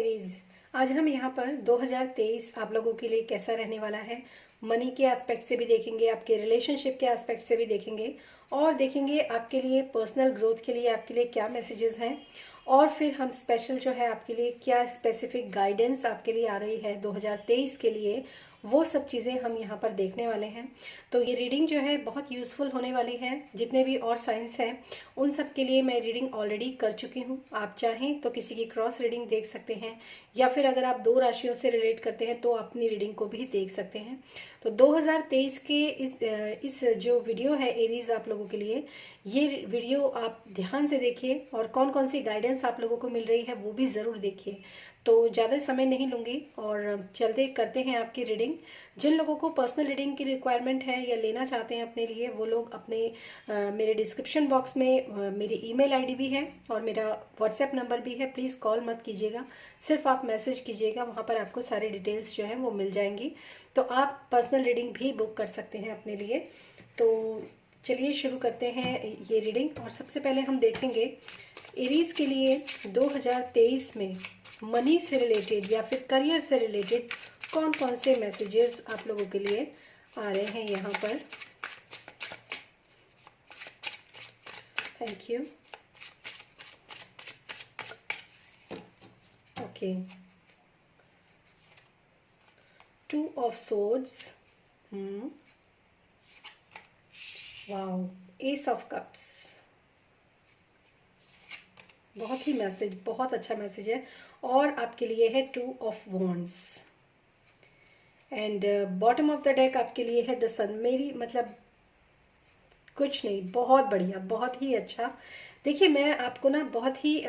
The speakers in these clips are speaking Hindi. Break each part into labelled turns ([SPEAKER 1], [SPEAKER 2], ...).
[SPEAKER 1] एरीज। आज हम यहाँ पर 2023 आप लोगों के लिए कैसा रहने वाला है, मनी के एस्पेक्ट से भी देखेंगे, आपके रिलेशनशिप के एस्पेक्ट से भी देखेंगे और देखेंगे आपके लिए पर्सनल ग्रोथ के लिए आपके लिए क्या मैसेजेस हैं। और फिर हम स्पेशल जो है आपके लिए क्या स्पेसिफिक गाइडेंस आपके लिए आ रही है 2023 के लिए, वो सब चीज़ें हम यहाँ पर देखने वाले हैं। तो ये रीडिंग जो है बहुत यूज़फुल होने वाली है। जितने भी और साइंस हैं उन सब के लिए मैं रीडिंग ऑलरेडी कर चुकी हूँ। आप चाहें तो किसी की क्रॉस रीडिंग देख सकते हैं या फिर अगर आप 2 राशियों से रिलेट करते हैं तो अपनी रीडिंग को भी देख सकते हैं। तो 2023 के इस जो वीडियो है एरीज आप लोगों के लिए, ये वीडियो आप ध्यान से देखिए और कौन कौन सी गाइडेंस आप लोगों को मिल रही है वो भी ज़रूर देखिए। तो ज़्यादा समय नहीं लूँगी और चलते करते हैं आपकी रीडिंग। जिन लोगों को पर्सनल रीडिंग की रिक्वायरमेंट है या लेना चाहते हैं अपने लिए, वो लोग अपने मेरे डिस्क्रिप्शन बॉक्स में मेरी ईमेल आईडी भी है और मेरा व्हाट्सएप नंबर भी है। प्लीज़ कॉल मत कीजिएगा, सिर्फ आप मैसेज कीजिएगा, वहाँ पर आपको सारी डिटेल्स जो हैं वो मिल जाएंगी। तो आप पर्सनल रीडिंग भी बुक कर सकते हैं अपने लिए। तो चलिए शुरू करते हैं ये रीडिंग। और सबसे पहले हम देखेंगे एरीज के लिए 2023 में मनी से रिलेटेड या फिर करियर से रिलेटेड कौन कौन से मैसेजेस आप लोगों के लिए आ रहे हैं यहाँ पर। Thank you. Okay, 2 of swords, wow, S of cups. बहुत ही मैसेज, बहुत अच्छा मैसेज है। और आपके लिए है 2 of wands and bottom of the deck आपके लिए है द सन। मेरी मतलब कुछ नहीं, बहुत बढ़िया, बहुत ही अच्छा। देखिए मैं आपको ना बहुत ही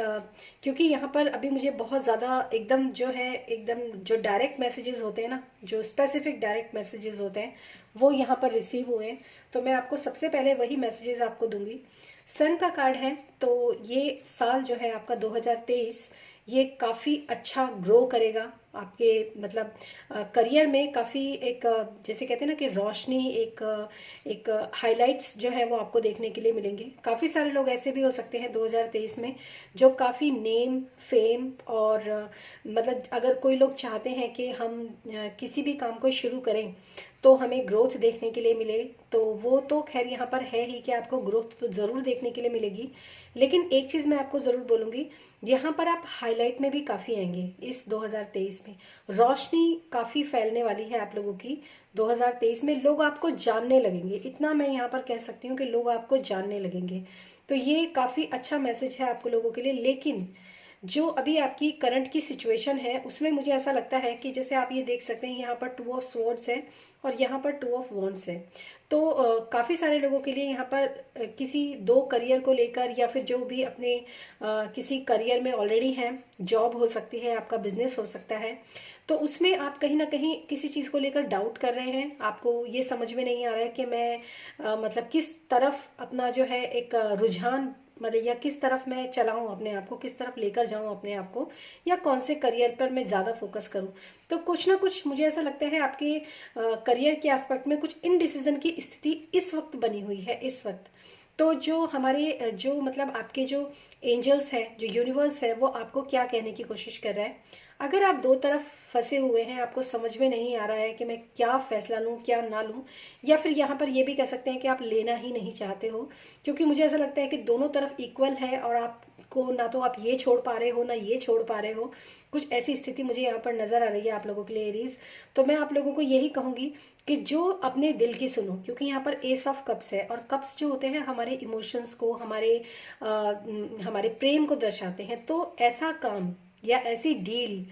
[SPEAKER 1] क्योंकि यहाँ पर अभी मुझे बहुत ज़्यादा एकदम जो है, एकदम जो डायरेक्ट मैसेजेस होते हैं ना, जो स्पेसिफिक डायरेक्ट मैसेजेस होते हैं वो यहाँ पर रिसीव हुए हैं। तो मैं आपको सबसे पहले वही मैसेजेस आपको दूंगी। सन का कार्ड है, तो ये साल जो है आपका 2023, ये काफ़ी अच्छा ग्रो करेगा आपके मतलब करियर में। काफ़ी एक जैसे कहते हैं ना कि रोशनी, एक हाइलाइट्स जो है वो आपको देखने के लिए मिलेंगे। काफ़ी सारे लोग ऐसे भी हो सकते हैं 2023 में जो काफ़ी नेम, फेम और मतलब अगर कोई लोग चाहते हैं कि हम किसी भी काम को शुरू करें तो हमें ग्रोथ देखने के लिए मिले, तो वो तो खैर यहाँ पर है ही कि आपको ग्रोथ तो ज़रूर देखने के लिए मिलेगी। लेकिन एक चीज़ मैं आपको ज़रूर बोलूँगी, यहाँ पर आप हाईलाइट में भी काफ़ी आएंगे इस 2023 में। रोशनी काफ़ी फैलने वाली है आप लोगों की 2023 में। लोग आपको जानने लगेंगे, इतना मैं यहाँ पर कह सकती हूँ कि लोग आपको जानने लगेंगे। तो ये काफ़ी अच्छा मैसेज है आपको लोगों के लिए। लेकिन जो अभी आपकी करंट की सिचुएशन है उसमें मुझे ऐसा लगता है कि जैसे आप ये देख सकते हैं यहाँ पर 2 ऑफ स्वॉर्ड्स है और यहाँ पर 2 ऑफ वॉन्ड्स है। तो काफ़ी सारे लोगों के लिए यहाँ पर किसी 2 करियर को लेकर या फिर जो भी अपने किसी करियर में ऑलरेडी हैं, जॉब हो सकती है, आपका बिजनेस हो सकता है, तो उसमें आप कहीं ना कहीं किसी चीज़ को लेकर डाउट कर रहे हैं। आपको ये समझ में नहीं आ रहा है कि मैं मतलब किस तरफ अपना जो है एक रुझान, मतलब या किस तरफ मैं चलाऊं अपने आप को, किस तरफ लेकर जाऊं अपने आप को, या कौन से करियर पर मैं ज़्यादा फोकस करूं। तो कुछ ना कुछ मुझे ऐसा लगता है आपके करियर के एस्पेक्ट में कुछ इनडिसीजन की स्थिति इस वक्त बनी हुई है इस वक्त। तो जो हमारे जो मतलब आपके जो एंजल्स हैं, जो यूनिवर्स है, वो आपको क्या कहने की कोशिश कर रहा है। अगर आप 2 तरफ फंसे हुए हैं, आपको समझ में नहीं आ रहा है कि मैं क्या फैसला लूं क्या ना लूं, या फिर यहाँ पर ये भी कह सकते हैं कि आप लेना ही नहीं चाहते हो, क्योंकि मुझे ऐसा लगता है कि दोनों तरफ इक्वल है और आपको ना तो आप ये छोड़ पा रहे हो ना ये छोड़ पा रहे हो। कुछ ऐसी स्थिति मुझे यहाँ पर नजर आ रही है आप लोगों के लिए एरीज। तो मैं आप लोगों को यही कहूंगी कि जो अपने दिल की सुनो, क्योंकि यहाँ पर एस ऑफ कप्स है और कप्स जो होते हैं हमारे इमोशंस को, हमारे प्रेम को दर्शाते हैं। तो ऐसा काम या ऐसी डील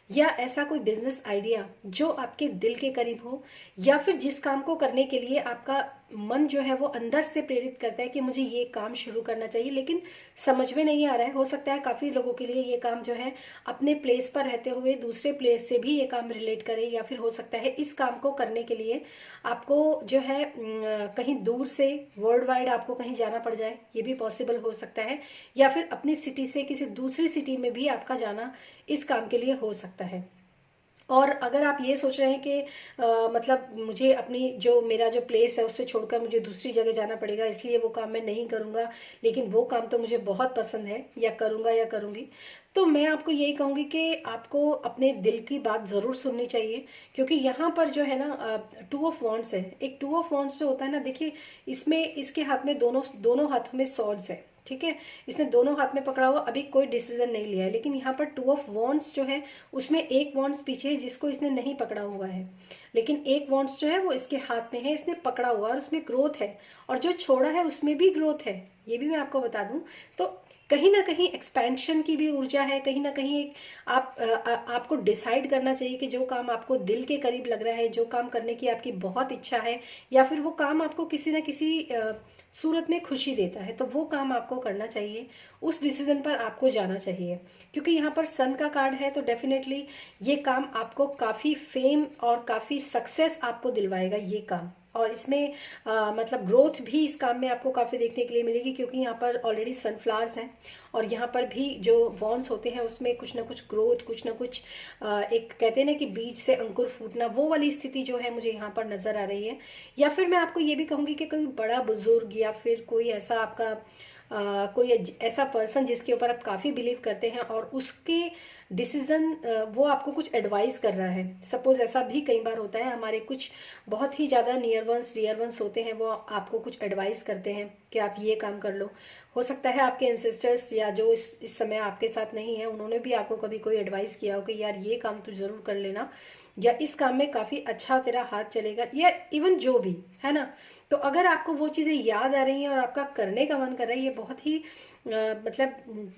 [SPEAKER 1] या ऐसा कोई बिजनेस आइडिया जो आपके दिल के करीब हो, या फिर जिस काम को करने के लिए आपका मन जो है वो अंदर से प्रेरित करता है कि मुझे ये काम शुरू करना चाहिए, लेकिन समझ में नहीं आ रहा है। हो सकता है काफ़ी लोगों के लिए ये काम जो है अपने प्लेस पर रहते हुए दूसरे प्लेस से भी ये काम रिलेट करे, या फिर हो सकता है इस काम को करने के लिए आपको जो है कहीं दूर से वर्ल्ड वाइड आपको कहीं जाना पड़ जाए, ये भी पॉसिबल हो सकता है। या फिर अपनी सिटी से किसी दूसरी सिटी में भी आपका जाना इस काम के लिए हो सकता है। और अगर आप ये सोच रहे हैं कि मतलब मुझे अपनी जो मेरा जो प्लेस है उससे छोड़कर मुझे दूसरी जगह जाना पड़ेगा, इसलिए वो काम मैं नहीं करूँगा, लेकिन वो काम तो मुझे बहुत पसंद है या करूँगा या करूँगी, तो मैं आपको यही कहूँगी कि आपको अपने दिल की बात ज़रूर सुननी चाहिए, क्योंकि यहाँ पर जो है ना 2 ऑफ वॉन्ड्स है। एक 2 ऑफ वॉन्ड्स जो होता है ना, देखिए इसमें इसके हाथ में दोनों दोनों हाथों में सॉर्ड्स है, ठीक है। इसने दोनों हाथ में पकड़ा हुआ, अभी कोई डिसीजन नहीं लिया है, लेकिन यहाँ पर 2 ऑफ वॉन्ड्स जो है उसमें एक वॉन्ड्स पीछे है जिसको इसने नहीं पकड़ा हुआ है, लेकिन एक वॉन्ड्स जो है वो इसके हाथ में है, इसने पकड़ा हुआ और उसमें ग्रोथ है, और जो छोड़ा है उसमें भी ग्रोथ है, ये भी मैं आपको बता दूं। तो कहीं ना कहीं एक्सपेंशन की भी ऊर्जा है, कहीं ना कहीं एक आपको डिसाइड करना चाहिए कि जो काम आपको दिल के करीब लग रहा है, जो काम करने की आपकी बहुत इच्छा है, या फिर वो काम आपको किसी ना किसी सूरत में खुशी देता है, तो वो काम आपको करना चाहिए, उस डिसीजन पर आपको जाना चाहिए। क्योंकि यहाँ पर सन का कार्ड है, तो डेफिनेटली ये काम आपको काफ़ी फेम और काफ़ी सक्सेस आपको दिलवाएगा ये काम। और इसमें मतलब ग्रोथ भी इस काम में आपको काफ़ी देखने के लिए मिलेगी, क्योंकि यहाँ पर ऑलरेडी सनफ्लावर्स हैं, और यहाँ पर भी जो वॉन्स होते हैं उसमें कुछ ना कुछ ग्रोथ, कुछ ना कुछ एक कहते हैं ना कि बीज से अंकुर फूटना, वो वाली स्थिति जो है मुझे यहाँ पर नज़र आ रही है। या फिर मैं आपको ये भी कहूँगी कि कोई बड़ा बुजुर्ग या फिर कोई ऐसा आपका कोई ऐसा पर्सन जिसके ऊपर आप काफ़ी बिलीव करते हैं और उसके डिसीजन वो आपको कुछ एडवाइस कर रहा है। सपोज ऐसा भी कई बार होता है, हमारे कुछ बहुत ही ज़्यादा डियर वंस होते हैं, वो आपको कुछ एडवाइस करते हैं कि आप ये काम कर लो। हो सकता है आपके एंसेस्टर्स या जो इस समय आपके साथ नहीं है, उन्होंने भी आपको कभी कोई एडवाइस किया हो कि यार ये काम तो ज़रूर कर लेना, या इस काम में काफ़ी अच्छा तेरा हाथ चलेगा, या इवन जो भी है ना। तो अगर आपको वो चीज़ें याद आ रही हैं और आपका करने का मन कर रहा है, ये बहुत ही मतलब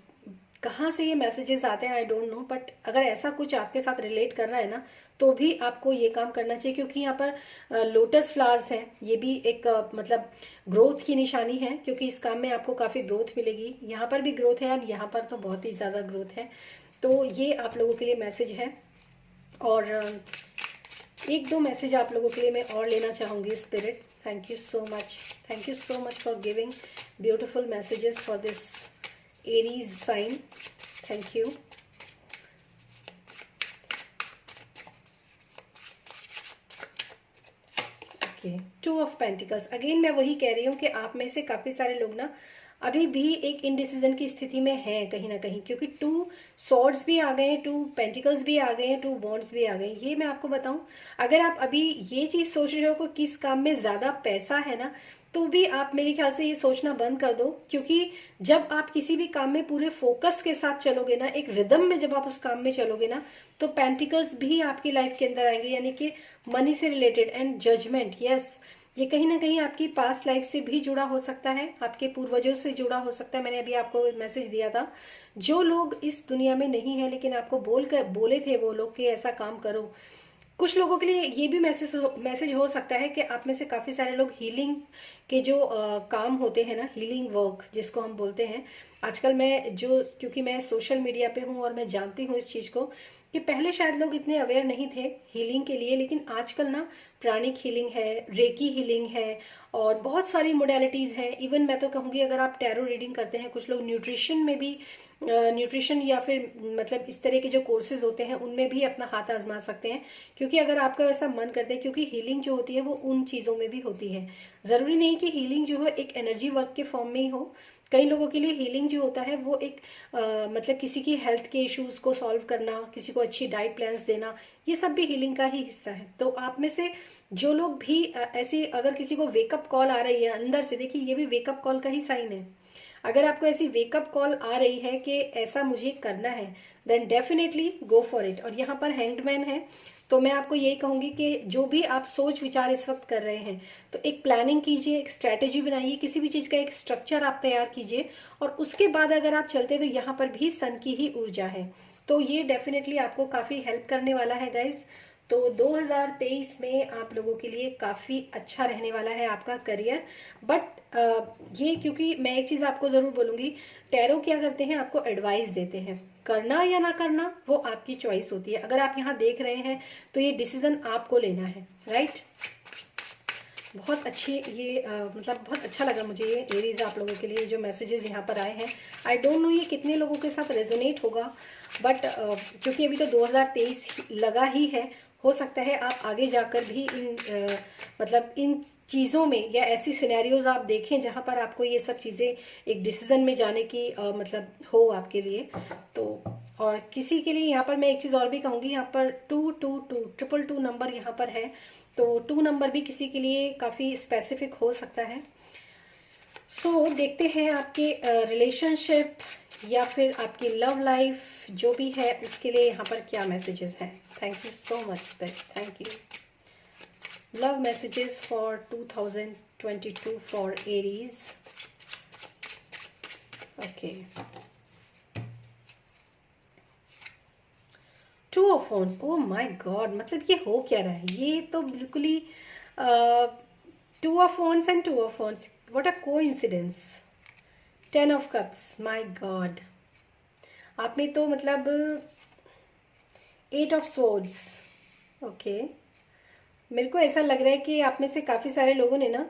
[SPEAKER 1] कहाँ से ये मैसेजेस आते हैं आई डोंट नो, बट अगर ऐसा कुछ आपके साथ रिलेट कर रहा है ना, तो भी आपको ये काम करना चाहिए। क्योंकि यहाँ पर लोटस फ्लावर्स हैं, ये भी एक मतलब ग्रोथ की निशानी है, क्योंकि इस काम में आपको काफ़ी ग्रोथ मिलेगी। यहाँ पर भी ग्रोथ है और यहाँ पर तो बहुत ही ज़्यादा ग्रोथ है। तो ये आप लोगों के लिए मैसेज है। और एक दो मैसेज आप लोगों के लिए मैं और लेना चाहूँगी spirit. Thank you so much, thank you so much for giving beautiful messages for this Aries sign. Thank you. Okay, 2 of pentacles. Again मैं वही कह रही हूँ कि आप में से काफ़ी सारे लोग ना अभी भी एक इनडिसीजन की स्थिति में हैं कहीं ना कहीं, क्योंकि 2 सॉर्ड्स भी आ गए हैं, 2 पेंटिकल्स भी आ गए हैं, 2 वॉन्ड्स भी आ गए हैं। ये मैं आपको बताऊं, अगर आप अभी ये चीज़ सोच रहे हो कि किस काम में ज़्यादा पैसा है ना, तो भी आप मेरे ख्याल से ये सोचना बंद कर दो। क्योंकि जब आप किसी भी काम में पूरे फोकस के साथ चलोगे ना, एक रिदम में जब आप उस काम में चलोगे ना, तो पेंटिकल्स भी आपकी लाइफ के अंदर आएंगे, यानी कि मनी से रिलेटेड। एंड जजमेंट, यस, ये कहीं ना कहीं आपकी पास्ट लाइफ से भी जुड़ा हो सकता है, आपके पूर्वजों से जुड़ा हो सकता है। मैंने अभी आपको मैसेज दिया था, जो लोग इस दुनिया में नहीं है लेकिन आपको बोले थे वो लोग कि ऐसा काम करो। कुछ लोगों के लिए ये भी मैसेज हो सकता है कि आप में से काफ़ी सारे लोग हीलिंग के जो काम होते हैं ना, हीलिंग वर्क जिसको हम बोलते हैं। आजकल मैं क्योंकि मैं सोशल मीडिया पे हूँ और मैं जानती हूँ इस चीज़ को, कि पहले शायद लोग इतने अवेयर नहीं थे हीलिंग के लिए, लेकिन आजकल ना प्राणिक हीलिंग है, रेकी हीलिंग है, और बहुत सारी मोडेलिटीज़ हैं। इवन मैं तो कहूँगी अगर आप टैरो रीडिंग करते हैं, कुछ लोग न्यूट्रिशन में भी न्यूट्रिशन या फिर मतलब इस तरह के जो कोर्सेज होते हैं उनमें भी अपना हाथ आजमा सकते हैं। क्योंकि अगर आपका ऐसा मन करता है, क्योंकि हीलिंग जो होती है वो उन चीज़ों में भी होती है। ज़रूरी नहीं कि हीलिंग जो है एक एनर्जी वर्क के फॉर्म में ही हो। कई लोगों के लिए हीलिंग जो होता है वो एक मतलब किसी की हेल्थ के इश्यूज को सॉल्व करना, किसी को अच्छी डाइट प्लान्स देना, ये सब भी हीलिंग का ही हिस्सा है। तो आप में से जो लोग भी ऐसे, अगर किसी को वेकअप कॉल आ रही है अंदर से, देखिए ये भी वेकअप कॉल का ही साइन है। अगर आपको ऐसी वेकअप कॉल आ रही है कि ऐसा मुझे करना है, then definitely go for it. और यहाँ पर हैंग्ड मैन है, तो मैं आपको यही कहूँगी कि जो भी आप सोच विचार इस वक्त कर रहे हैं, तो एक प्लानिंग कीजिए, एक स्ट्रैटेजी बनाइए, किसी भी चीज़ का एक स्ट्रक्चर आप तैयार कीजिए, और उसके बाद अगर आप चलते तो यहाँ पर भी सन की ही ऊर्जा है। तो ये डेफिनेटली आपको काफ़ी हेल्प करने वाला है गाइज। तो 2023 में आप लोगों के लिए काफ़ी अच्छा रहने वाला है आपका करियर। बट ये, क्योंकि मैं एक चीज़ आपको ज़रूर बोलूँगी, टैरो क्या करते हैं, आपको एडवाइस देते हैं, करना या ना करना वो आपकी चॉइस होती है। अगर आप यहाँ देख रहे हैं तो ये डिसीजन आपको लेना है, राइट। बहुत अच्छी ये मतलब बहुत अच्छा लगा मुझे ये एरीज आप लोगों के लिए जो मैसेजेस यहाँ पर आए हैं। आई डोंट नो ये कितने लोगों के साथ रेजोनेट होगा, बट क्योंकि अभी तो 2023 लगा ही है, हो सकता है आप आगे जाकर भी मतलब इन चीज़ों में या ऐसी सिनेरियोज आप देखें जहाँ पर आपको ये सब चीज़ें एक डिसीजन में जाने की मतलब हो आपके लिए। तो और किसी के लिए यहाँ पर मैं एक चीज़ और भी कहूँगी, यहाँ पर 222 222 नंबर यहाँ पर है, तो 2 नंबर भी किसी के लिए काफ़ी स्पेसिफिक हो सकता है। सो देखते हैं आपके रिलेशनशिप या फिर आपकी लव लाइफ जो भी है उसके लिए यहाँ पर क्या मैसेजेस हैं। Thank you so much spirit, thank you. Love messages for 2022 for Aries. Okay, 2 of wands, oh my God, मतलब ये हो क्या रहा है, ये तो बिल्कुल ही 2 of wands and 2 of wands, what a coincidence. 10 of cups, my God, आप में तो मतलब 8 ऑफ swords। ओके, मेरे को ऐसा लग रहा है कि आप में से काफ़ी सारे लोगों ने ना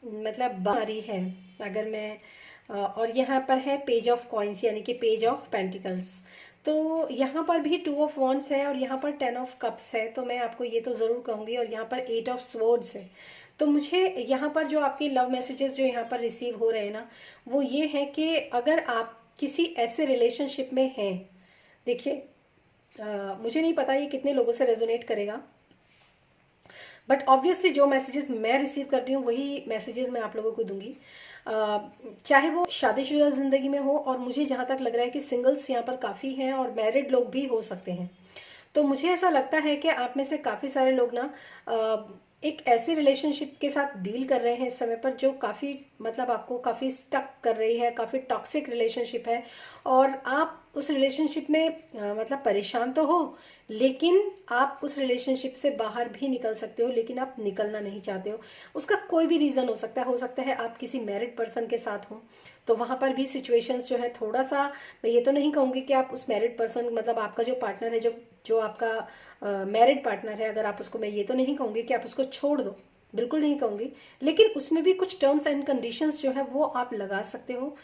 [SPEAKER 1] मतलब मारी है, अगर मैं और यहाँ पर है पेज ऑफ कॉइन्स यानी कि पेज ऑफ पेंटिकल्स, तो यहाँ पर भी 2 ऑफ वॉन्ड्स है और यहाँ पर 10 ऑफ कप्स है, तो मैं आपको ये तो ज़रूर कहूँगी, और यहाँ पर 8 ऑफ स्वॉर्ड्स है। तो मुझे यहाँ पर जो आपके लव मैसेजेस जो यहाँ पर रिसीव हो रहे हैं ना, वो ये है कि अगर आप किसी ऐसे रिलेशनशिप में हैं, देखिए मुझे नहीं पता ये कितने लोगों से रेजोनेट करेगा, बट ऑब्वियसली जो मैसेजेस मैं रिसीव करती हूँ वही मैसेजेस मैं आप लोगों को दूंगी, चाहे वो शादीशुदा ज़िंदगी में हो, और मुझे जहाँ तक लग रहा है कि सिंगल्स यहाँ पर काफ़ी हैं और मैरिड लोग भी हो सकते हैं। तो मुझे ऐसा लगता है कि आप में से काफ़ी सारे लोग ना एक ऐसे रिलेशनशिप के साथ डील कर रहे हैं इस समय पर जो काफ़ी मतलब आपको काफ़ी स्टक कर रही है, काफ़ी टॉक्सिक रिलेशनशिप है, और आप उस रिलेशनशिप में मतलब परेशान तो हो, लेकिन आप उस रिलेशनशिप से बाहर भी निकल सकते हो, लेकिन आप निकलना नहीं चाहते हो। उसका कोई भी रीज़न हो सकता है आप किसी मैरिड पर्सन के साथ हो, तो वहाँ पर भी सिचुएशंस जो है थोड़ा सा, मैं ये तो नहीं कहूँगी कि आप उस मैरिड पर्सन मतलब आपका जो पार्टनर है, जो जो आपका मैरिड पार्टनर है, अगर आप उसको, मैं ये तो नहीं कहूँगी कि आप उसको छोड़ दो, बिल्कुल नहीं कहूँगी, लेकिन उसमें भी कुछ टर्म्स एंड कंडीशंस जो है वो आप लगा सकते हो।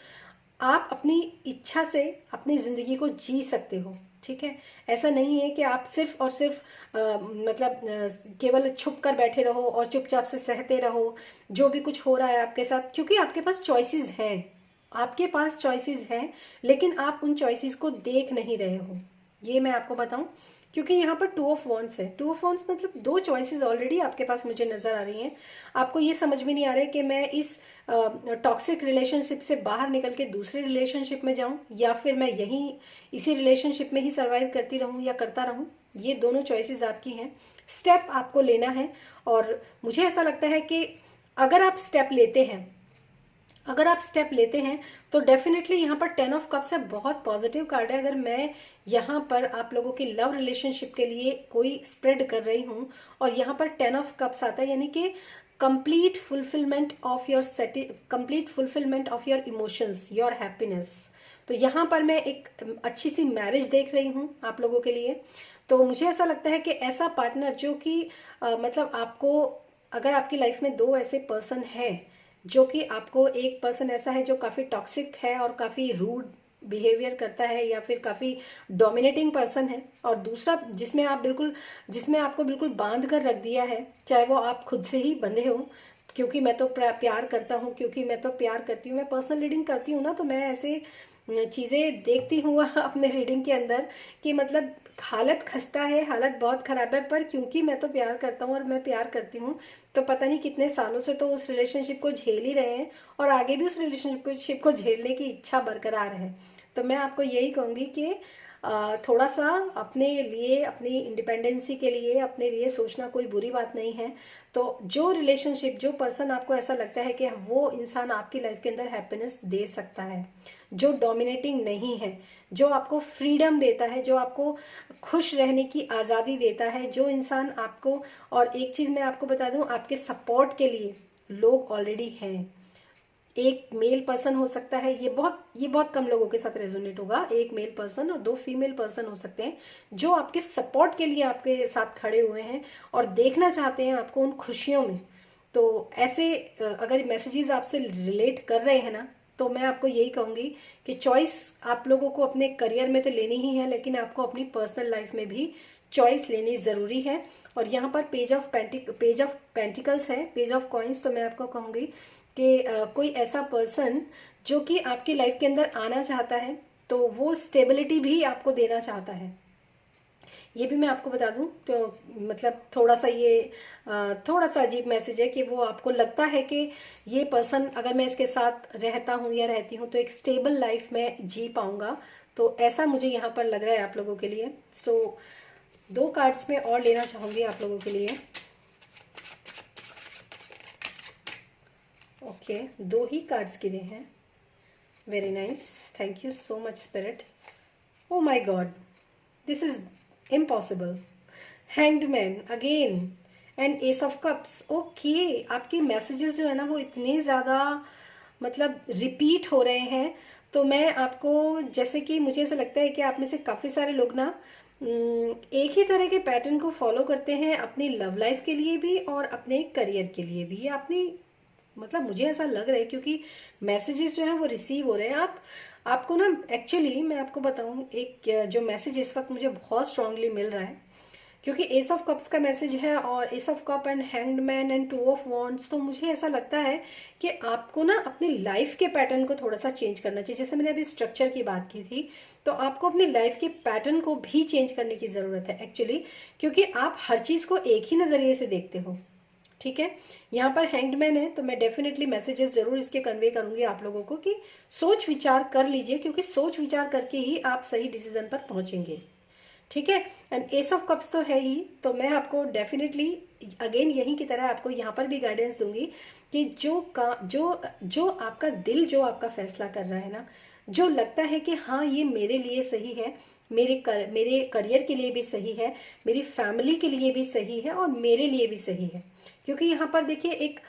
[SPEAKER 1] आप अपनी इच्छा से अपनी ज़िंदगी को जी सकते हो, ठीक है। ऐसा नहीं है कि आप सिर्फ और सिर्फ मतलब केवल छुप कर बैठे रहो और चुपचाप से सहते रहो जो भी कुछ हो रहा है आपके साथ, क्योंकि आपके पास चॉइसेस हैं, आपके पास चॉइसेस हैं, लेकिन आप उन चॉइसेस को देख नहीं रहे हो, ये मैं आपको बताऊं। क्योंकि यहाँ पर 2 ऑफ वॉन्ड्स है, 2 ऑफ वॉन्ड्स मतलब 2 चॉइसेस ऑलरेडी आपके पास मुझे नजर आ रही हैं। आपको ये समझ में नहीं आ रहा है कि मैं इस टॉक्सिक रिलेशनशिप से बाहर निकल के दूसरे रिलेशनशिप में जाऊं, या फिर मैं यहीं इसी रिलेशनशिप में ही सर्वाइव करती रहूं या करता रहूं। ये दोनों चॉइसेस आपकी हैं, स्टेप आपको लेना है। और मुझे ऐसा लगता है कि अगर आप स्टेप लेते हैं, अगर आप स्टेप लेते हैं तो डेफिनेटली यहाँ पर 10 ऑफ कप्स है, बहुत पॉजिटिव कार्ड है। अगर मैं यहाँ पर आप लोगों की लव रिलेशनशिप के लिए कोई स्प्रेड कर रही हूँ और यहाँ पर 10 ऑफ कप्स आता है, यानी कि complete fulfilment of your complete fulfilment of your emotions, your happiness, तो यहाँ पर मैं एक अच्छी सी मैरिज देख रही हूँ आप लोगों के लिए। तो मुझे ऐसा लगता है कि ऐसा पार्टनर जो कि मतलब आपको, अगर आपकी लाइफ में 2 ऐसे पर्सन हैं, जो कि आपको, एक पर्सन ऐसा है जो काफ़ी टॉक्सिक है और काफ़ी रूड बिहेवियर करता है या फिर काफ़ी डोमिनेटिंग पर्सन है, और दूसरा जिसमें आप बिल्कुल, जिसमें आपको बिल्कुल बांध कर रख दिया है, चाहे वो आप खुद से ही बंधे हो, क्योंकि मैं तो प्यार करता हूँ, क्योंकि मैं तो प्यार करती हूँ, मैं पर्सनल रीडिंग करती हूँ ना, तो मैं ऐसे चीज़ें देखती हूँ अपने रीडिंग के अंदर कि मतलब हालत खस्ता है, हालत बहुत ख़राब है, पर क्योंकि मैं तो प्यार करता हूँ और मैं प्यार करती हूँ, तो पता नहीं कितने सालों से तो उस रिलेशनशिप को झेल ही रहे हैं और आगे भी उस रिलेशनशिप को झेलने की इच्छा बरकरार है। तो मैं आपको यही कहूँगी कि थोड़ा सा अपने लिए, अपनी इंडिपेंडेंसी के लिए अपने लिए सोचना कोई बुरी बात नहीं है। तो जो रिलेशनशिप, जो पर्सन आपको ऐसा लगता है कि वो इंसान आपकी लाइफ के अंदर हैप्पीनेस दे सकता है, जो डोमिनेटिंग नहीं है, जो आपको फ्रीडम देता है, जो आपको खुश रहने की आज़ादी देता है, जो इंसान आपको, और एक चीज़ मैं आपको बता दूं, आपके सपोर्ट के लिए लोग ऑलरेडी हैं। एक मेल पर्सन हो सकता है, ये बहुत कम लोगों के साथ रेजोनेट होगा, एक मेल पर्सन और 2 फीमेल पर्सन हो सकते हैं जो आपके सपोर्ट के लिए आपके साथ खड़े हुए हैं और देखना चाहते हैं आपको उन खुशियों में। तो ऐसे अगर मैसेजेस आपसे रिलेट कर रहे हैं ना, तो मैं आपको यही कहूँगी कि चॉइस आप लोगों को अपने करियर में तो लेनी ही है, लेकिन आपको अपनी पर्सनल लाइफ में भी चॉइस लेनी ज़रूरी है। और यहाँ पर पेज ऑफ पेंटिकल्स है, पेज ऑफ कॉइन्स, तो मैं आपको कहूँगी कि कोई ऐसा पर्सन जो कि आपकी लाइफ के अंदर आना चाहता है, तो वो स्टेबिलिटी भी आपको देना चाहता है। ये भी मैं आपको बता दूं तो मतलब थोड़ा सा ये थोड़ा सा अजीब मैसेज है कि वो आपको लगता है कि ये पर्सन अगर मैं इसके साथ रहता हूँ या रहती हूँ तो एक स्टेबल लाइफ में जी पाऊंगा। तो ऐसा मुझे यहाँ पर लग रहा है आप लोगों के लिए। सो 2 कार्ड्स में और लेना चाहूँगी आप लोगों के लिए। ओके, 2 ही कार्ड्स गिरे हैं। Very nice, thank you so much spirit. Oh my God, this is impossible. Hanged man again and S of cups. Okay, आपके मैसेजेस जो है ना वो इतने ज़्यादा मतलब रिपीट हो रहे हैं। तो मैं आपको, जैसे कि मुझे ऐसा लगता है कि आप में से काफ़ी सारे लोग ना एक ही तरह के पैटर्न को फॉलो करते हैं अपनी लव लाइफ के लिए भी और अपने करियर के लिए भी। ये अपनी मतलब मुझे ऐसा लग रहा है क्योंकि मैसेजेस जो हैं वो रिसीव हो रहे हैं। आपको ना एक्चुअली मैं आपको बताऊं, एक जो मैसेज इस वक्त मुझे बहुत स्ट्रांगली मिल रहा है क्योंकि एस ऑफ कप्स का मैसेज है और S of cup and hanged man and 2 of wands. तो मुझे ऐसा लगता है कि आपको ना अपनी लाइफ के पैटर्न को थोड़ा सा चेंज करना चाहिए। जैसे मैंने अभी स्ट्रक्चर की बात की थी, तो आपको अपनी लाइफ के पैटर्न को भी चेंज करने की ज़रूरत है एक्चुअली, क्योंकि आप हर चीज़ को एक ही नज़रिए से देखते हो। ठीक है, यहाँ पर हैंग्ड मैन है तो मैं डेफिनेटली मैसेजेस जरूर इसके कन्वे करूंगी आप लोगों को कि सोच विचार कर लीजिए, क्योंकि सोच विचार करके ही आप सही डिसीजन पर पहुंचेंगे। ठीक है, एंड एस ऑफ कप्स तो है ही, तो मैं आपको डेफिनेटली अगेन यही की तरह आपको यहाँ पर भी गाइडेंस दूंगी कि जो आपका दिल जो आपका फैसला कर रहा है ना, जो लगता है कि हाँ ये मेरे लिए सही है, मेरे करियर के लिए भी सही है, मेरी फैमिली के लिए भी सही है और मेरे लिए भी सही है। क्योंकि यहाँ पर देखिए एक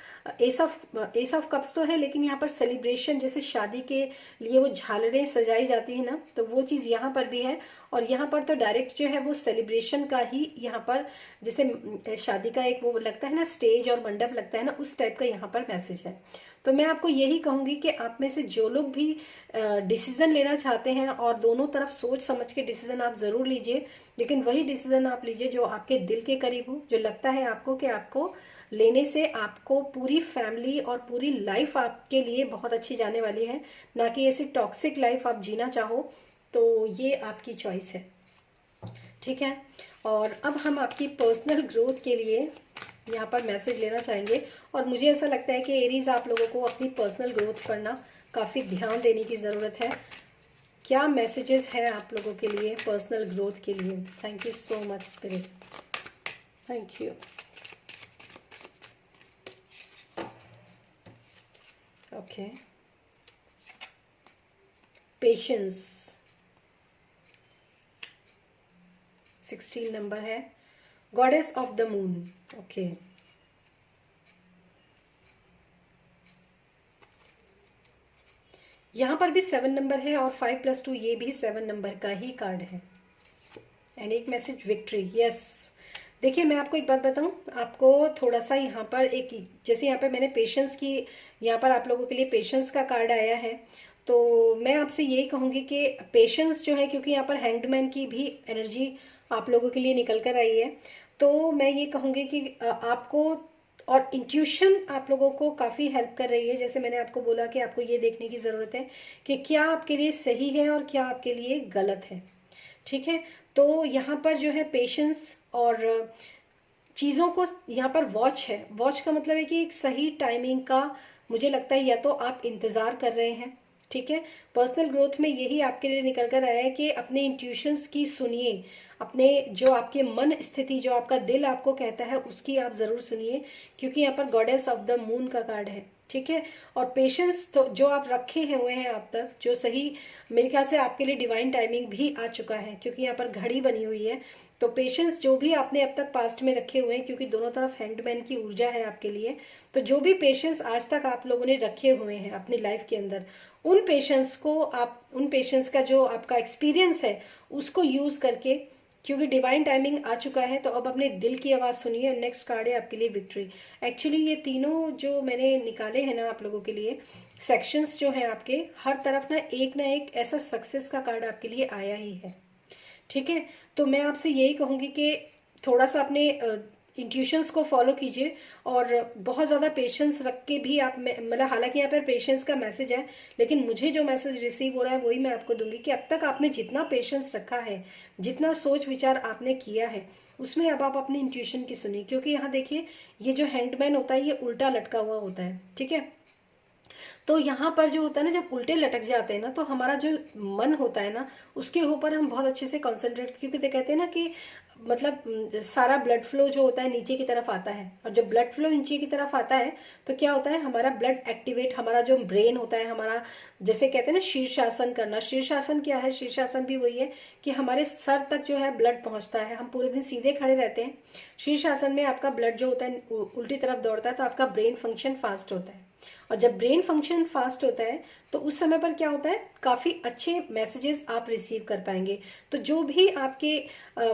[SPEAKER 1] एस ऑफ कप्स तो है, लेकिन यहाँ पर सेलिब्रेशन, जैसे शादी के लिए वो झालरें सजाई जाती है ना, तो वो चीज़ यहाँ पर भी है। और यहाँ पर तो डायरेक्ट जो है वो सेलिब्रेशन का ही यहाँ पर, जैसे शादी का एक वो लगता है ना स्टेज और मंडप लगता है ना, उस टाइप का यहाँ पर मैसेज है। तो मैं आपको यही कहूँगी कि आप में से जो लोग भी डिसीजन लेना चाहते हैं, और दोनों तरफ सोच समझ के डिसीजन आप ज़रूर लीजिए, लेकिन वही डिसीजन आप लीजिए जो आपके दिल के करीब हो, जो लगता है आपको कि आपको लेने से आपको पूरी फैमिली और पूरी लाइफ आपके लिए बहुत अच्छी जाने वाली है, ना कि ऐसी टॉक्सिक लाइफ आप जीना चाहो। तो ये आपकी चॉइस है। ठीक है, और अब हम आपकी पर्सनल ग्रोथ के लिए यहाँ पर मैसेज लेना चाहेंगे। और मुझे ऐसा लगता है कि एरीज आप लोगों को अपनी पर्सनल ग्रोथ पर ना काफ़ी ध्यान देने की ज़रूरत है। क्या मैसेजेस है आप लोगों के लिए पर्सनल ग्रोथ के लिए? Thank you so much spirit, thank you. Okay, patience 16 number है, goddess of the moon. Okay, यहाँ पर भी 7 नंबर है और 5 + 2 ये भी 7 नंबर का ही कार्ड है। एंड एक मैसेज विक्ट्री, यस। देखिए मैं आपको एक बात बताऊं, आपको थोड़ा सा यहाँ पर एक, जैसे यहाँ पर मैंने पेशेंस की, यहाँ पर आप लोगों के लिए पेशेंस का कार्ड आया है, तो मैं आपसे यही कहूँगी कि पेशेंस जो है, क्योंकि यहाँ पर हैंग्डमैन की भी एनर्जी आप लोगों के लिए निकल कर आई है, तो मैं ये कहूँगी कि आपको, और इंट्यूशन आप लोगों को काफ़ी हेल्प कर रही है। जैसे मैंने आपको बोला कि आपको ये देखने की ज़रूरत है कि क्या आपके लिए सही है और क्या आपके लिए गलत है। ठीक है, तो यहाँ पर जो है पेशेंस और चीज़ों को, यहाँ पर वॉच है। वॉच का मतलब है कि एक सही टाइमिंग का मुझे लगता है, या तो आप इंतज़ार कर रहे हैं। ठीक है, पर्सनल ग्रोथ में यही आपके लिए निकल कर आया है कि अपने इंट्यूशंस की सुनिए, अपने जो आपके मन स्थिति, जो आपका दिल आपको कहता है उसकी आप ज़रूर सुनिए, क्योंकि यहाँ पर गॉडेस ऑफ द मून का कार्ड है। ठीक है, और पेशेंस तो जो आप रखे हुए हैं अब तक, जो सही, मेरे ख्याल से आपके लिए डिवाइन टाइमिंग भी आ चुका है, क्योंकि यहाँ पर घड़ी बनी हुई है। तो पेशेंस जो भी आपने अब तक पास्ट में रखे हुए हैं, क्योंकि दोनों तरफ हैंग्डमैन की ऊर्जा है आपके लिए, तो जो भी पेशेंस आज तक आप लोगों ने रखे हुए हैं अपनी लाइफ के अंदर, उन पेशेंस को आप, उन पेशेंस का जो आपका एक्सपीरियंस है उसको यूज़ करके, क्योंकि डिवाइन टाइमिंग आ चुका है, तो अब अपने दिल की आवाज़ सुनिए। नेक्स्ट कार्ड है आपके लिए विक्ट्री। एक्चुअली ये तीनों जो मैंने निकाले हैं ना आप लोगों के लिए सेक्शंस जो हैं आपके, हर तरफ ना एक ऐसा सक्सेस का कार्ड आपके लिए आया ही है। ठीक है, तो मैं आपसे यही कहूँगी कि थोड़ा सा अपने इंट्यूशंस को फॉलो कीजिए और बहुत ज़्यादा पेशेंस रख के भी आप, मतलब हालांकि यहाँ पर पेशेंस का मैसेज है, लेकिन मुझे जो मैसेज रिसीव हो रहा है वही मैं आपको दूंगी कि अब तक आपने जितना पेशेंस रखा है, जितना सोच विचार आपने किया है, उसमें अब आप अपनी इंट्यूशन की सुनिए। क्योंकि यहाँ देखिए, ये जो हैंडमैन होता है ये उल्टा लटका हुआ होता है, ठीक है। तो यहाँ पर जो होता है ना, जब उल्टे लटक जाते हैं ना, तो हमारा जो मन होता है ना, उसके ऊपर हम बहुत अच्छे से कॉन्सेंट्रेट, क्योंकि तो कहते हैं ना कि मतलब सारा ब्लड फ्लो जो होता है नीचे की तरफ आता है, और जब ब्लड फ्लो नीचे की तरफ आता है तो क्या होता है, हमारा ब्लड एक्टिवेट, हमारा जो ब्रेन होता है हमारा, जैसे कहते हैं ना शीर्षासन करना। शीर्षासन क्या है? शीर्षासन भी वही है कि हमारे सर तक जो है ब्लड पहुंचता है, हम पूरे दिन सीधे खड़े रहते हैं। शीर्षासन में आपका ब्लड जो होता है उल्टी तरफ दौड़ता है, तो आपका ब्रेन फंक्शन फास्ट होता है। और जब ब्रेन फंक्शन फास्ट होता है तो उस समय पर क्या होता है, काफ़ी अच्छे मैसेजेस आप रिसीव कर पाएंगे। तो जो भी आपके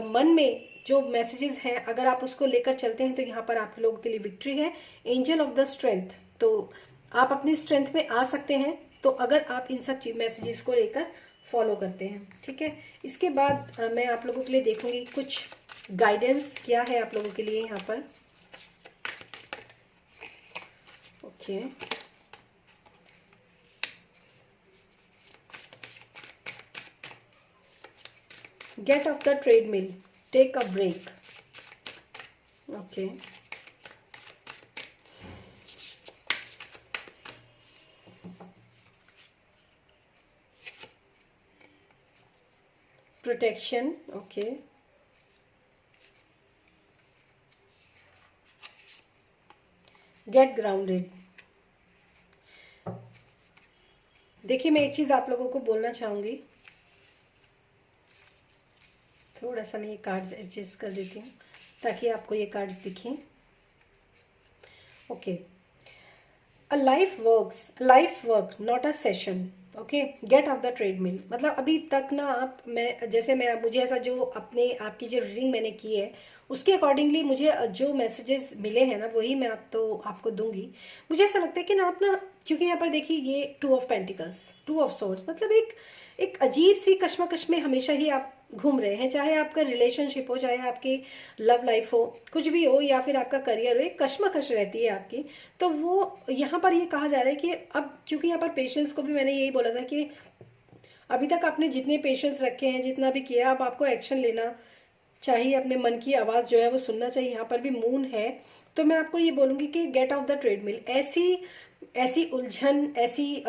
[SPEAKER 1] मन में जो मैसेजेस हैं, अगर आप उसको लेकर चलते हैं तो यहाँ पर आप लोगों के लिए विक्ट्री है। एंजल ऑफ द स्ट्रेंथ, तो आप अपनी स्ट्रेंथ में आ सकते हैं, तो अगर आप इन सब मैसेजेस को लेकर फॉलो करते हैं, ठीक है। इसके बाद मैं आप लोगों के लिए देखूंगी कुछ गाइडेंस क्या है आप लोगों के लिए यहाँ पर। Okay, get off the treadmill, take a break. Okay, protection, okay, get grounded. देखिए, मैं एक चीज आप लोगों को बोलना चाहूंगी, थोड़ा सा मैं ये कार्ड्स एडजस्ट कर देती हूँ ताकि आपको ये कार्ड्स दिखें। Okay, a life's work not a session. Okay, get off the treadmill, मतलब अभी तक ना आप, मैं मुझे ऐसा जो अपने आपकी जो रीडिंग मैंने की है उसके अकॉर्डिंगली मुझे जो मैसेजेस मिले हैं ना वही मैं आपको दूंगी। मुझे ऐसा लगता है कि ना आप ना, क्योंकि यहाँ पर देखिए ये 2 ऑफ पेंटिकल्स, 2 ऑफ सोर्ड्स, मतलब एक अजीब सी कश्मकश में हमेशा ही आप घूम रहे हैं। चाहे आपका रिलेशनशिप हो, चाहे आपकी लव लाइफ हो, कुछ भी हो, या फिर आपका करियर हो, एक कश्मकश रहती है आपकी। तो वो यहाँ पर ये कहा जा रहा है कि अब, क्योंकि यहाँ पर पेशेंस को भी मैंने यही बोला था कि अभी तक आपने जितने पेशेंस रखे हैं, जितना भी किया, अब आपको एक्शन लेना चाहिए, अपने मन की आवाज़ जो है वो सुनना चाहिए। यहाँ पर भी मून है, तो मैं आपको ये बोलूँगी कि गेट ऑफ द ट्रेडमिल। ऐसी ऐसी उलझन, ऐसी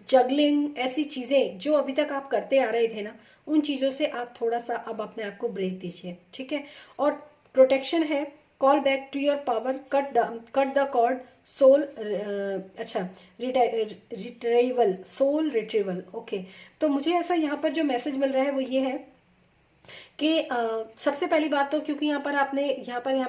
[SPEAKER 1] जगलिंग, ऐसी चीज़ें जो अभी तक आप करते आ रहे थे ना, उन चीज़ों से आप थोड़ा सा अब अपने आप को ब्रेक दीजिए, ठीक है। और प्रोटेक्शन है, call back to your power, cut the cord, soul, अच्छा, रिट्रीवल, सोल रिट्रीवल। ओके, तो मुझे ऐसा यहाँ पर जो मैसेज मिल रहा है वो ये है कि सबसे पहली बात तो, क्योंकि यहाँ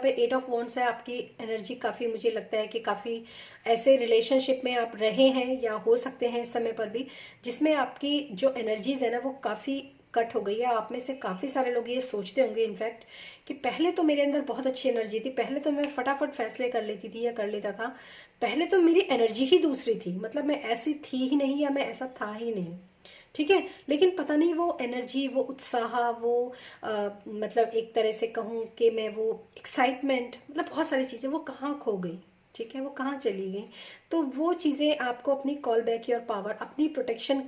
[SPEAKER 1] पे 8 ऑफ वॉन्ड्स है, आपकी एनर्जी काफ़ी, मुझे लगता है कि काफ़ी ऐसे रिलेशनशिप में आप रहे हैं या हो सकते हैं इस समय पर भी, जिसमें आपकी जो एनर्जीज है ना वो काफ़ी कट हो गई है। आप में से काफ़ी सारे लोग ये सोचते होंगे इनफैक्ट कि पहले तो मेरे अंदर बहुत अच्छी एनर्जी थी, पहले तो मैं फटाफट फैसले कर लेती थी या कर लेता था, पहले तो मेरी एनर्जी ही दूसरी थी, मतलब मैं ऐसी थी ही नहीं या मैं ऐसा था ही नहीं, ठीक है। लेकिन पता नहीं वो एनर्जी, वो उत्साह, वो मतलब एक तरह से कहूँ कि मैं वो एक्साइटमेंट, मतलब बहुत सारी चीज़ें वो कहाँ खो गई, ठीक है, वो कहाँ चली गई। तो वो चीज़ें आपको अपनी कॉल बैक योर पावर, अपनी प्रोटेक्शन,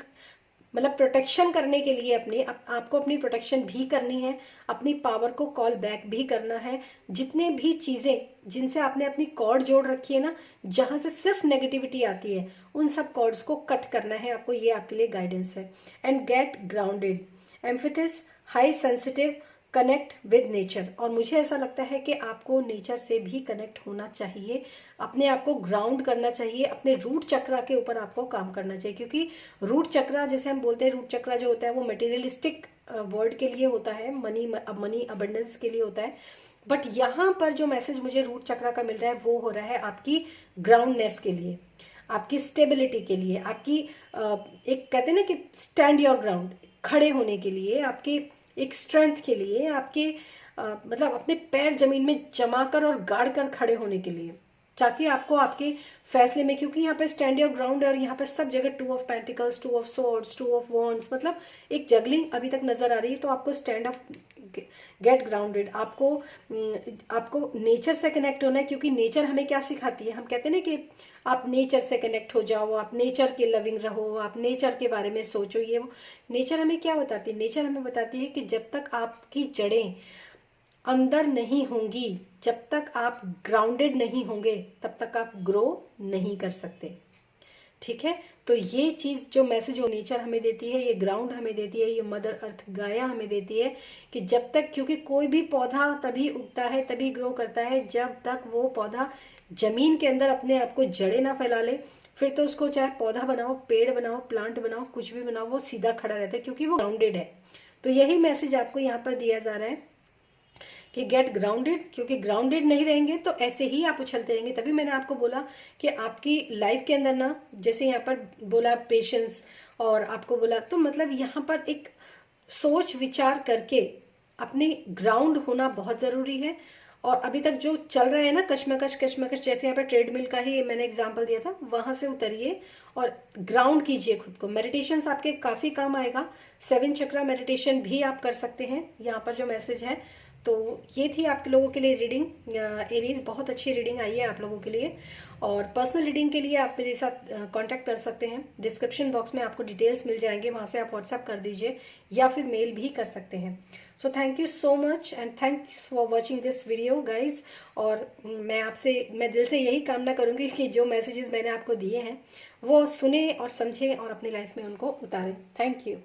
[SPEAKER 1] मतलब प्रोटेक्शन करने के लिए आपको अपनी प्रोटेक्शन भी करनी है, अपनी पावर को कॉल बैक भी करना है। जितने भी चीज़ें जिनसे आपने अपनी कॉर्ड जोड़ रखी है ना, जहाँ से सिर्फ नेगेटिविटी आती है, उन सब कॉर्ड्स को कट करना है आपको, ये आपके लिए गाइडेंस है। And get grounded, empaths, high sensitive, connect with nature. और मुझे ऐसा लगता है कि आपको नेचर से भी कनेक्ट होना चाहिए, अपने आप को ग्राउंड करना चाहिए, अपने रूट चक्रा के ऊपर आपको काम करना चाहिए। क्योंकि रूट चक्रा, जैसे हम बोलते हैं, रूट चक्रा जो होता है वो मटेरियलिस्टिक वर्ड के लिए होता है, मनी अबंडेंस के लिए होता है। बट यहाँ पर जो मैसेज मुझे रूट चक्रा का मिल रहा है वो हो रहा है आपकी ग्राउंडनेस के लिए, आपकी स्टेबिलिटी के लिए, आपकी एक कहते हैं ना कि स्टैंड योर ग्राउंड, खड़े होने के लिए, आपकी एक स्ट्रेंथ के लिए, आपके मतलब अपने पैर जमीन में जमा कर और गाड़ कर खड़े होने के लिए, ताकि आपको आपके फैसले में, क्योंकि यहाँ पे स्टैंड योर ग्राउंड और यहाँ पे सब जगह 2 of pentacles, 2 of swords, 2 of wands, मतलब एक जगलिंग अभी तक नजर आ रही है। तो आपको स्टैंड ऑफ, गेट ग्राउंडेड, आपको नेचर से कनेक्ट होना है, क्योंकि नेचर हमें क्या सिखाती है, हम कहते हैं ना कि आप नेचर से कनेक्ट हो जाओ, आप नेचर के लविंग रहो, आप नेचर के बारे में सोचो। ये वो नेचर हमें क्या बताती है, नेचर हमें बताती है कि जब तक आपकी जड़ें अंदर नहीं होंगी, जब तक आप ग्राउंडेड नहीं होंगे, तब तक आप ग्रो नहीं कर सकते। ठीक है, तो ये चीज़ जो मैसेज जो नेचर हमें देती है, ये ग्राउंड हमें देती है, ये मदर अर्थ गाया हमें देती है कि जब तक, क्योंकि कोई भी पौधा तभी उगता है, तभी ग्रो करता है जब तक वो पौधा जमीन के अंदर अपने आप को जड़ें ना फैला ले। फिर तो उसको चाहे पौधा बनाओ, पेड़ बनाओ, प्लांट बनाओ, कुछ भी बनाओ, वो सीधा खड़ा रहता है क्योंकि वो ग्राउंडेड है। तो यही मैसेज आपको यहाँ पर दिया जा रहा है कि गेट ग्राउंडेड, क्योंकि ग्राउंडेड नहीं रहेंगे तो ऐसे ही आप उछलते रहेंगे। तभी मैंने आपको बोला कि आपकी लाइफ के अंदर ना, जैसे यहाँ पर बोला पेशेंस, और आपको बोला, तो मतलब यहाँ पर एक सोच विचार करके अपने ग्राउंड होना बहुत ज़रूरी है। और अभी तक जो चल रहा है ना कश्मकश कश्मकश, जैसे यहाँ पर ट्रेडमिल का ही मैंने एग्जांपल दिया था, वहां से उतरिए और ग्राउंड कीजिए खुद को। मेडिटेशन आपके काफ़ी काम आएगा, 7 चक्रा मेडिटेशन भी आप कर सकते हैं, यहाँ पर जो मैसेज है। तो ये थी आप लोगों के लिए रीडिंग एरीज, बहुत अच्छी रीडिंग आई है आप लोगों के लिए। और पर्सनल रीडिंग के लिए आप मेरे साथ कांटेक्ट कर सकते हैं, डिस्क्रिप्शन बॉक्स में आपको डिटेल्स मिल जाएंगे, वहाँ से आप व्हाट्सएप कर दीजिए या फिर मेल भी कर सकते हैं। So thank you so much and thanks for watching this video guys. और मैं दिल से यही कामना करूँगी कि जो मैसेजेस मैंने आपको दिए हैं वो सुने और समझें और अपनी लाइफ में उनको उतारें। Thank you.